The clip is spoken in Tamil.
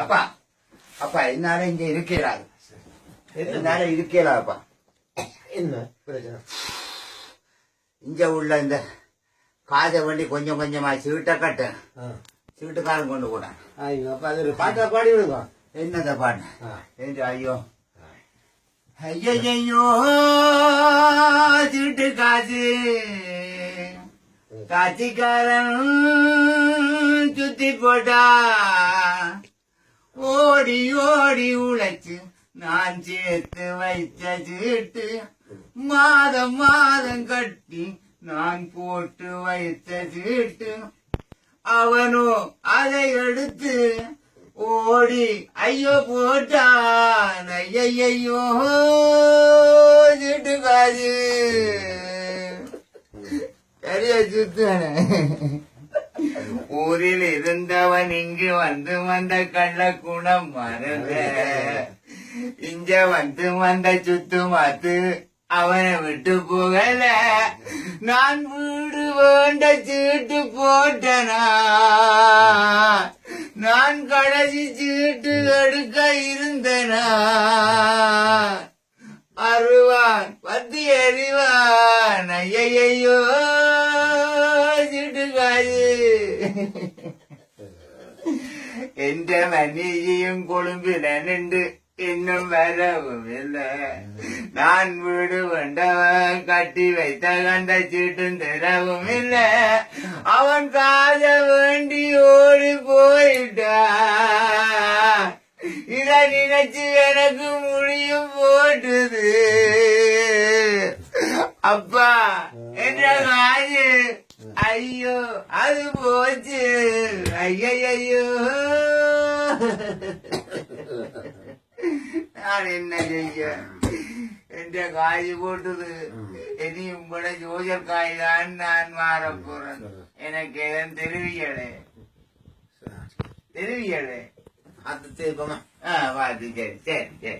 அப்பா அப்பா என்னால இங்க இருக்கிறாரு, என்னால இருக்கலாப்பா. என்ன பிரச்சனை? இங்க உள்ள இந்த காதை வண்டி கொஞ்சம் கொஞ்சமா சீட்டை கட்ட சீட்டுக்காரன் கொண்டு போனான். ஐயோ அப்ப அது ஒரு பாட்டா பாடி விடுங்க. என்னத பாட்டு என்று ஐயோ ஐயோ சீட்டு காசு காட்சிக்காரன் சுத்தி போட்டா ஓடி ஓடி உழைச்சு நான் சேர்த்து வைத்த சீட்டு மாதம் மாதம் கட்டி நான் போட்டு வைத்த சீட்டு அவனோ அதை எடுத்து ஓடி ஐயோ போட்டான். ஐயையோ சீட்டு காசு சரியா சுத்தான. ஊரில் இருந்தவன் இங்கு வந்த கள்ள குணம் மறந்த இங்க வந்த சுத்து மாத்து அவனை விட்டு போகல. நான் வீடு வேண்ட சீட்டு போட்டனா, நான் கடைசி சீட்டு எடுக்க இருந்தனா. அருவான் பத்தி எறிவான். ஐயையோ சீட்டுக்காரு என்ற மனைவியும் கொழும்பில நின்று இன்னும் வரவும் இல்லை. நான் வீடு வேண்டவன் கட்டி வைத்த கண்ட சீட்டும் தரவும் இல்லை. அவன் காத வேண்டி ஓடி போயிட்டா. இத நினைச்சு எனக்கு முடியும் போட்டுது. அப்பா என்ற காது ஐயோ அது போச்சு. ஐயையோ நான் என்ன செய்ய? என்ற காய் போட்டது. இனி உங்களோட ஜோஜர் காய் தான் நான் மாற போறேன். எனக்கு எதுவும் தெரிவியலே தெரிவியலே அது தெரியுமா? வாது சரி சரி சரி.